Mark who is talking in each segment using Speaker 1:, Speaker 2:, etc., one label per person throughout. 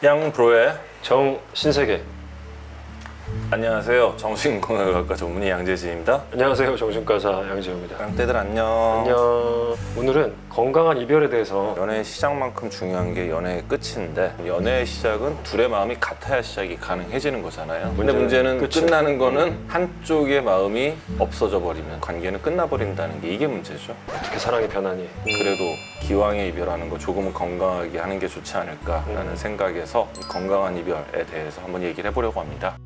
Speaker 1: 양브로의
Speaker 2: 정신세계.
Speaker 1: 안녕하세요. 정신건강의학과 전문의 양재진입니다.
Speaker 2: 안녕하세요. 정신과사 양재호입니다.
Speaker 1: 양떼들 안녕.
Speaker 2: 안녕. 오늘은 건강한 이별에 대해서.
Speaker 1: 연애의 시작만큼 중요한 게 연애의 끝인데, 연애의 시작은 둘의 마음이 같아야 시작이 가능해지는 거잖아요. 근데 문제는 끝나는 거는 한쪽의 마음이 없어져 버리면 관계는 끝나버린다는 게 이게 문제죠.
Speaker 2: 어떻게 사랑이 변하니.
Speaker 1: 그래도 기왕에 이별하는 거 조금은 건강하게 하는 게 좋지 않을까라는 생각에서 건강한 이별에 대해서 한번 얘기를 해보려고 합니다.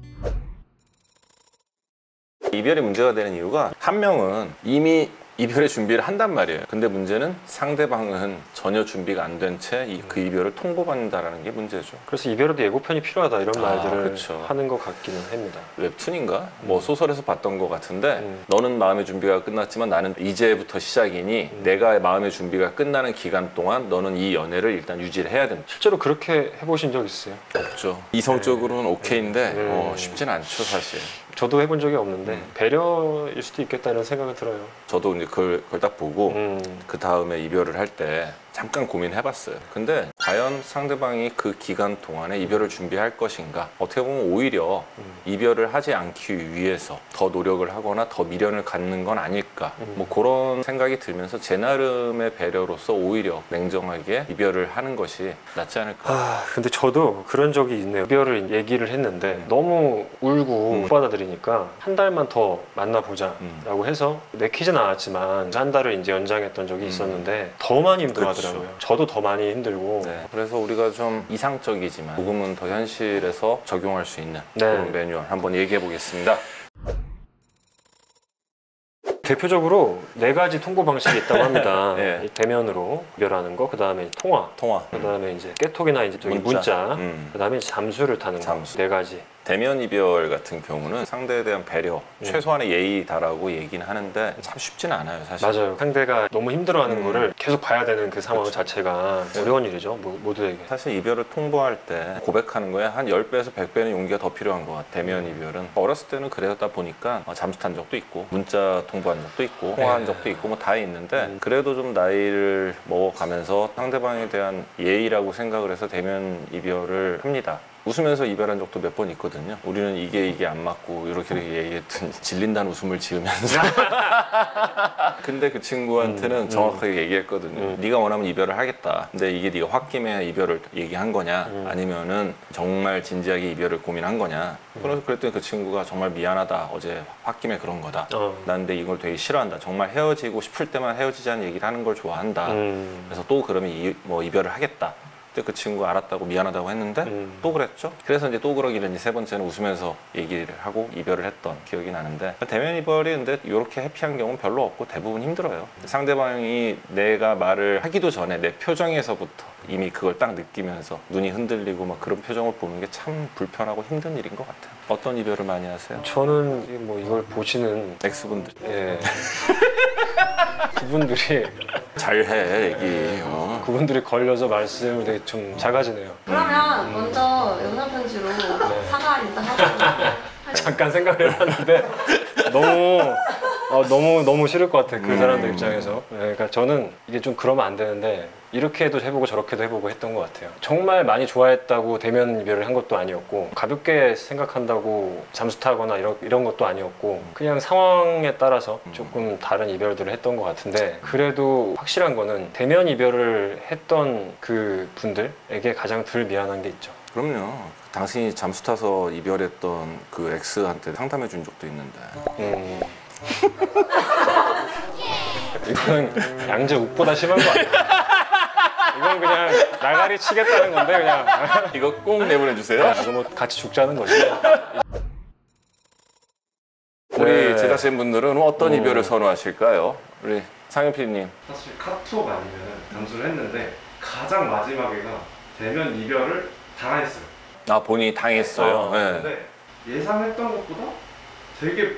Speaker 1: 이별이 문제가 되는 이유가, 한 명은 이미 이별의 준비를 한단 말이에요. 근데 문제는 상대방은 전혀 준비가 안 된 채 그 이별을 통보받는다는 게 문제죠.
Speaker 2: 그래서 이별에도 예고편이 필요하다 이런 말들을
Speaker 1: 그쵸.
Speaker 2: 하는 것 같기는 합니다.
Speaker 1: 웹툰인가? 뭐 소설에서 봤던 것 같은데 너는 마음의 준비가 끝났지만 나는 이제부터 시작이니 내가 마음의 준비가 끝나는 기간 동안 너는 이 연애를 일단 유지를 해야 된다.
Speaker 2: 실제로 그렇게 해보신 적 있어요?
Speaker 1: 없죠. 이성적으로는 오케이인데 쉽진 않죠 사실.
Speaker 2: 저도 해본 적이 없는데 배려일 수도 있겠다는 생각이 들어요.
Speaker 1: 저도 이제 그걸 딱 보고 그 다음에 이별을 할 때 잠깐 고민해봤어요. 근데 과연 상대방이 그 기간 동안에 이별을 준비할 것인가? 어떻게 보면 오히려 이별을 하지 않기 위해서 더 노력을 하거나 더 미련을 갖는 건 아닐까? 뭐 그런 생각이 들면서 제 나름의 배려로서 오히려 냉정하게 이별을 하는 것이 낫지 않을까?
Speaker 2: 근데 저도 그런 적이 있네요. 이별을 얘기를 했는데 너무 울고 못 받아들이니까 한 달만 더 만나보자 라고 해서 내키진 않았지만 한 달을 이제 연장했던 적이 있었는데 더 많이 힘들어하더라고요. 저도 더 많이 힘들고.
Speaker 1: 네, 그래서 우리가 좀 이상적이지만 조금은 더 현실에서 적용할 수 있는 그런 매뉴얼 한번 얘기해 보겠습니다.
Speaker 2: 대표적으로 4가지 통보 방식이 있다고 합니다. 네. 대면으로 이별하는 거, 그 다음에 통화, 그 다음에 이제 깨톡이나 이제 문자, 그 다음에 잠수를 타는 거. 4가지.
Speaker 1: 대면 이별 같은 경우는 상대에 대한 배려, 최소한의 예의다라고 얘기는 하는데 참 쉽지는 않아요, 사실.
Speaker 2: 맞아요. 상대가 너무 힘들어하는 거를 계속 봐야 되는 그 상황 자체가 어려운 일이죠, 모두에게.
Speaker 1: 사실 이별을 통보할 때 고백하는 거에 한 10배에서 100배는 용기가 더 필요한 것 같아요. 대면 이별은. 어렸을 때는 그랬다 보니까 잠수 탄 적도 있고 문자 통보한 적도 있고 통화한 적도 있고 뭐 다 있는데 그래도 좀 나이를 먹어가면서 상대방에 대한 예의라고 생각을 해서 대면 이별을 합니다. 웃으면서 이별한 적도 몇 번 있거든요. 우리는 이게 안 맞고 이렇게 얘기했더니 질린다는 웃음을 지으면서 근데 그 친구한테는 정확하게 얘기했거든요. 네가 원하면 이별을 하겠다. 근데 이게 네가 홧김에 이별을 얘기한 거냐 아니면은 정말 진지하게 이별을 고민한 거냐. 그래서 그랬더니 그 친구가 정말 미안하다. 어제 홧김에 그런 거다. 난 근데 이걸 되게 싫어한다. 정말 헤어지고 싶을 때만 헤어지자는 얘기를 하는 걸 좋아한다. 그래서 또 그러면 이별을 하겠다. 그때 그 친구가 알았다고 미안하다고 했는데 또 그랬죠. 그래서 이제 또 그러기를 이제 3번째는 웃으면서 얘기를 하고 이별을 했던 기억이 나는데, 대면 이별이 근데 이렇게 해피한 경우는 별로 없고 대부분 힘들어요. 상대방이 내가 말을 하기도 전에 내 표정에서부터 이미 그걸 딱 느끼면서 눈이 흔들리고 막 그런 표정을 보는 게 참 불편하고 힘든 일인 것 같아요. 어떤 이별을 많이 하세요?
Speaker 2: 저는 뭐 이걸 보시는
Speaker 1: 엑스분들.
Speaker 2: 예. 그분들이
Speaker 1: 잘해 얘기.
Speaker 2: 그분들이 걸려서 말씀을 되게 좀 작아지네요.
Speaker 3: 그러면 먼저 영상 편지로 사과 인사하고
Speaker 2: 잠깐 생각을 해봤는데 너무 싫을 것 같아요. 그 사람들 입장에서. 네, 그러니까 저는 이게 좀 그러면 안 되는데 이렇게도 해보고 저렇게도 해보고 했던 것 같아요. 정말 많이 좋아했다고 대면 이별을 한 것도 아니었고 가볍게 생각한다고 잠수 타거나 이런 것도 아니었고 그냥 상황에 따라서 조금 다른 이별들을 했던 것 같은데, 그래도 확실한 거는 대면 이별을 했던 그 분들에게 가장 덜 미안한 게 있죠.
Speaker 1: 그럼요. 당신이 잠수 타서 이별했던 그 X한테 상담해 준 적도 있는데.
Speaker 2: 이건 양재 욱보다 심한 거 아니야? 이건 그냥 나가리 치겠다는 건데 그냥
Speaker 1: 이거 꼭 내보내주세요.
Speaker 2: 이거 뭐 같이 죽자는 거지.
Speaker 1: 우리 제작진분들은 어떤 이별을 선호하실까요? 우리 상현 PD님.
Speaker 4: 사실 카톡 아니면 잠수를 했는데 가장 마지막에가 대면 이별을 당했어요.
Speaker 1: 본인이 당했어요. 네.
Speaker 4: 근데 예상했던 것보다 되게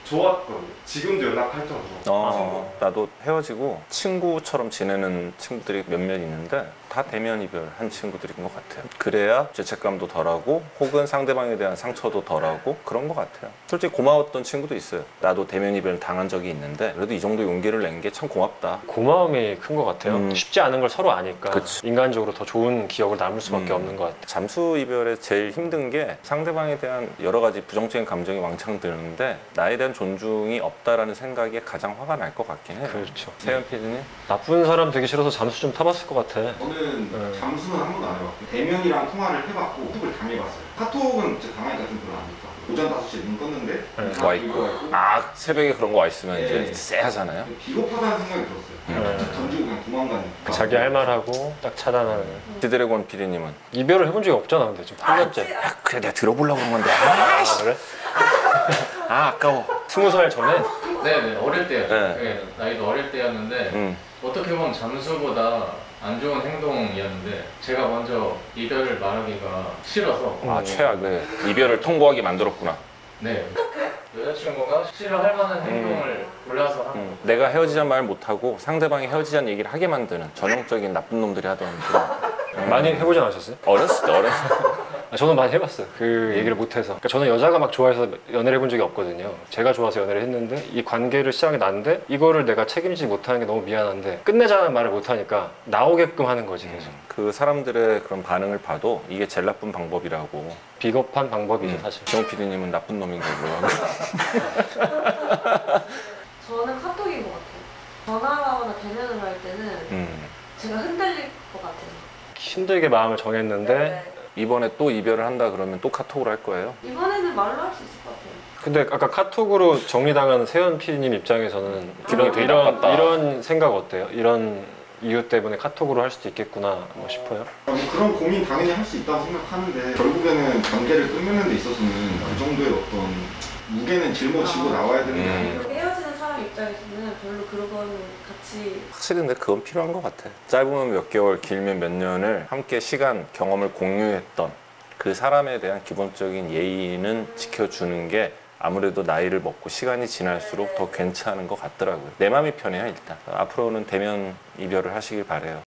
Speaker 4: 좋았거든요. 지금도 연락할 정도로.
Speaker 1: 나도 헤어지고 친구처럼 지내는 친구들이 몇몇 있는데 다 대면 이별한 친구들인 것 같아요. 그래야 죄책감도 덜하고 혹은 상대방에 대한 상처도 덜하고 그런 것 같아요. 솔직히 고마웠던 친구도 있어요. 나도 대면 이별 당한 적이 있는데 그래도 이 정도 용기를 낸 게 참 고맙다.
Speaker 2: 고마움이 큰 것 같아요. 쉽지 않은 걸 서로 아니까
Speaker 1: 그치.
Speaker 2: 인간적으로 더 좋은 기억을 남을 수밖에 없는 것 같아요.
Speaker 1: 잠수 이별에 제일 힘든 게 상대방에 대한 여러 가지 부정적인 감정이 왕창 드는데 나에 대한 존중이 없다라는 생각에 가장 화가 날 것 같긴 해요.
Speaker 2: 그렇죠.
Speaker 1: 세현 PD님?
Speaker 2: 나쁜 사람 되기 싫어서 잠수 좀 타봤을 것 같아.
Speaker 5: 저는
Speaker 2: 네.
Speaker 5: 잠수는 한 번도 안 해봤고 대면이랑 통화를 해봤고 카톡을 당해봤어요. 카톡은 진짜 당하니까 좀 별로 안 좋다. 오전 5시에 눈 떴는데
Speaker 2: 네.
Speaker 1: 와 있고 아 새벽에 그런 거 와 있으면
Speaker 5: 네.
Speaker 1: 이제 쎄하잖아요.
Speaker 5: 비겁하다는 생각이 들었어요.
Speaker 2: 네.
Speaker 5: 던지고 그냥 도망가는.
Speaker 2: 자기 할 말하고 딱 차단하는.
Speaker 1: 지드래곤 PD님은
Speaker 2: 이별을 해본 적이 없잖아, 근데 지금 8년째.
Speaker 1: 야 그래 내가 들어보려고 그런 건데
Speaker 2: 아, 그래?
Speaker 1: 아 아까워.
Speaker 2: 20살 전에?
Speaker 6: 네네 어릴 때였죠.
Speaker 1: 네.
Speaker 6: 네, 나이도 어릴 때였는데 어떻게 보면 잠수보다 안 좋은 행동이었는데 제가 먼저 이별을 말하기가 싫어서
Speaker 1: 아 최악의 이별을 통보하게 만들었구나.
Speaker 6: 네 여자친구가 싫어할 만한 행동을 골라서 하는
Speaker 1: 내가 헤어지자는 말 못하고 상대방이 헤어지자는 얘기를 하게 만드는 전형적인 나쁜 놈들이 하던 그런.
Speaker 2: 많이 해보지 않으셨어요?
Speaker 1: 어렸을 때
Speaker 2: 저는 많이 해봤어요. 그 얘기를 못해서. 그러니까 저는 여자가 막 좋아해서 연애를 해본 적이 없거든요. 제가 좋아서 연애를 했는데 이 관계를 시작이 났는데 이거를 내가 책임지지 못하는 게 너무 미안한데 끝내자는 말을 못하니까 나오게끔 하는 거지 계속.
Speaker 1: 그 사람들의 그런 반응을 봐도 이게 제일 나쁜 방법이라고.
Speaker 2: 비겁한 방법이죠 사실.
Speaker 1: 지용 PD님은 나쁜 놈인 거고요.
Speaker 3: 저는 카톡인 것 같아요. 전화를 하거나 대면을 할 때는 제가 흔들릴 것 같아요.
Speaker 2: 힘들게 마음을 정했는데
Speaker 3: 네.
Speaker 1: 이번에 또 이별을 한다 그러면 또 카톡으로 할 거예요?
Speaker 3: 이번에는 말로 할 수 있을 것 같아요.
Speaker 2: 근데 아까 카톡으로 정리당한 세연 PD님 입장에서는
Speaker 1: 기분이 되게 나빴다.
Speaker 2: 이런 생각 어때요? 이런 이유 때문에 카톡으로 할 수도 있겠구나 뭐 싶어요?
Speaker 5: 그런 고민 당연히 할 수 있다고 생각하는데 결국에는 관계를 끊는 데 있어서는 그 정도의 어떤 무게는 짊어지고 나와야 되는 게 아니라
Speaker 3: 헤어지는 사람 입장에서는 별로 그런 거는 같이
Speaker 1: 확실히 근데 그건 필요한 것 같아. 짧으면 몇 개월, 길면 몇 년을 함께 시간, 경험을 공유했던 그 사람에 대한 기본적인 예의는 지켜주는 게 아무래도 나이를 먹고 시간이 지날수록 더 괜찮은 것 같더라고요. 내 마음이 편해요 일단. 앞으로는 대면 이별을 하시길 바래요.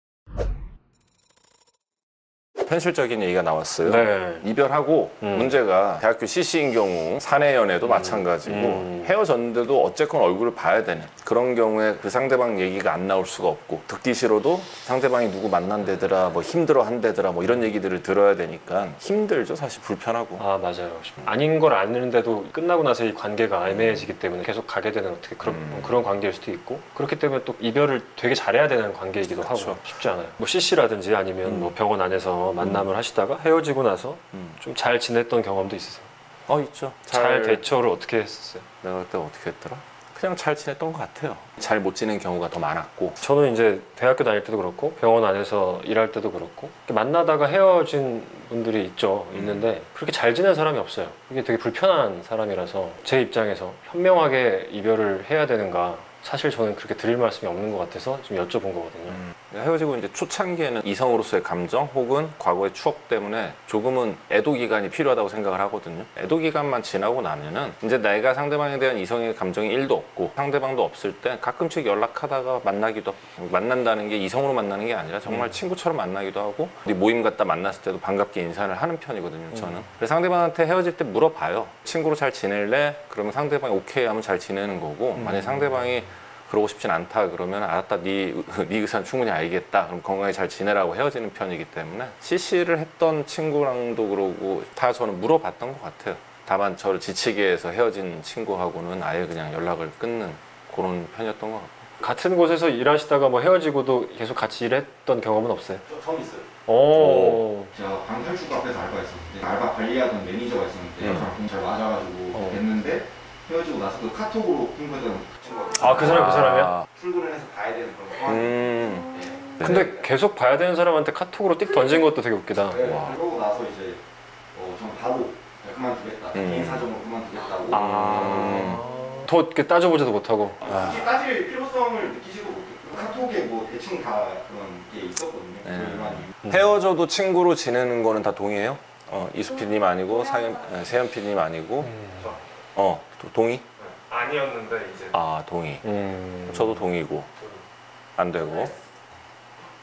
Speaker 1: 현실적인 얘기가 나왔어요.
Speaker 2: 네.
Speaker 1: 이별하고 문제가 대학교 CC인 경우 사내 연애도 마찬가지고 헤어졌는데도 어쨌건 얼굴을 봐야 되는 그런 경우에 그 상대방 얘기가 안 나올 수가 없고 듣기 싫어도 상대방이 누구 만난대더라 뭐 힘들어 한대더라 뭐 이런 얘기들을 들어야 되니까 힘들죠. 사실 불편하고.
Speaker 2: 아 맞아요. 아닌 걸 아는데도 끝나고 나서 이 관계가 애매해지기 때문에 계속 가게 되는 어떻게 그런 관계일 수도 있고 그렇기 때문에 또 이별을 되게 잘해야 되는 관계이기도
Speaker 1: 그렇죠.
Speaker 2: 하고 쉽지 않아요. 뭐 CC라든지 아니면 뭐 병원 안에서 만남을 하시다가 헤어지고 나서 좀 잘 지냈던 경험도 있으세요?
Speaker 1: 있죠.
Speaker 2: 잘 대처를 어떻게 했었어요?
Speaker 1: 내가 그때 어떻게 했더라? 그냥 잘 지냈던 것 같아요. 잘 못 지낸 경우가 더 많았고.
Speaker 2: 저는 이제 대학교 다닐 때도 그렇고 병원 안에서 일할 때도 그렇고 만나다가 헤어진 분들이 있는데 그렇게 잘 지낸 사람이 없어요. 이게 되게 불편한 사람이라서 제 입장에서 현명하게 이별을 해야 되는가 사실 저는 그렇게 드릴 말씀이 없는 것 같아서 좀 여쭤본 거거든요.
Speaker 1: 헤어지고 이제 초창기에는 이성으로서의 감정 혹은 과거의 추억 때문에 조금은 애도 기간이 필요하다고 생각을 하거든요. 애도 기간만 지나고 나면은 이제 내가 상대방에 대한 이성의 감정이 1도 없고 상대방도 없을 때 가끔씩 연락하다가 만나기도 하고 만난다는 게 이성으로 만나는 게 아니라 정말 친구처럼 만나기도 하고 우리 모임 갔다 만났을 때도 반갑게 인사를 하는 편이거든요. 저는. 그래서 상대방한테 헤어질 때 물어봐요. 친구로 잘 지낼래? 그러면 상대방이 오케이 하면 잘 지내는 거고 만약에 상대방이 그러고 싶진 않다 그러면 알았다 네 의사는 충분히 알겠다 그럼 건강히 잘 지내라고 헤어지는 편이기 때문에 CC를 했던 친구랑도 그러고 다 저는 물어봤던 것 같아요. 다만 저를 지치게 해서 헤어진 친구하고는 아예 그냥 연락을 끊는 그런 편이었던 것 같고.
Speaker 2: 같은 곳에서 일하시다가 뭐 헤어지고도 계속 같이 일했던 경험은 없어요?
Speaker 5: 처음 있어요.
Speaker 2: 오.
Speaker 5: 제가 방탈출 카페에서 알바했었는데 알바 관리하던 매니저가 있었는데 저랑 잘 맞아가지고 됐는데 헤어지고 나서 그 카톡으로 핑거던 친구가
Speaker 2: 아 그 사람이야?
Speaker 5: 출근을 해서 가야 되는 그런 상황.
Speaker 2: 근데 계속 봐야 되는 사람한테 카톡으로 띡 던진 것도 되게 웃기다.
Speaker 5: 그러고 나서 이제 저는 바로 그만두겠다. 개인 사정으로 그만두겠다고.
Speaker 2: 더 이렇게 따져보지도 못하고.
Speaker 5: 굳이 따질 필요성을 느끼지도 못했고 카톡에 뭐 대충 다 그런 게 있었거든요. 이런 이유.
Speaker 1: 헤어져도 친구로 지내는 거는 다 동의해요? 이수 PD님 아니고 세연 PD님 아니고 동의?
Speaker 5: 아니었는데 이제
Speaker 1: 아 동의. 저도 동의고 안 되고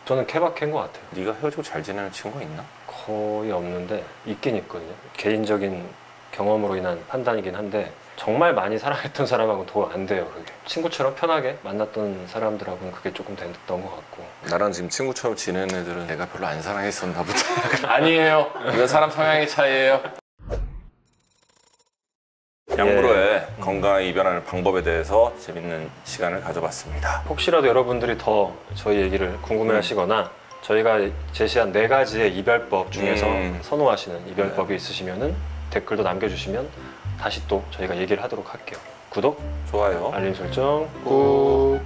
Speaker 2: 저는 케바케인 것 같아요.
Speaker 1: 네가 헤어지고 잘 지내는 친구가 있나?
Speaker 2: 거의 없는데 있긴 있거든요. 개인적인 경험으로 인한 판단이긴 한데 정말 많이 사랑했던 사람하고는 더 안 돼요. 그게 친구처럼 편하게 만났던 사람들하고는 그게 조금 됐던 것 같고.
Speaker 1: 나랑 지금 친구처럼 지내는 애들은 내가 별로 안 사랑했었나 보다.
Speaker 6: 아니에요. 이건 사람 성향의 차이예요.
Speaker 1: 양부로의 건강하게 이별하는 방법에 대해서 재밌는 시간을 가져봤습니다.
Speaker 2: 혹시라도 여러분들이 더 저희 얘기를 궁금해하시거나 저희가 제시한 4가지의 이별법 중에서 선호하시는 이별법이 있으시면은 댓글도 남겨주시면 다시 또 저희가 얘기를 하도록 할게요. 구독,
Speaker 1: 좋아요.
Speaker 2: 알림 설정 꾹.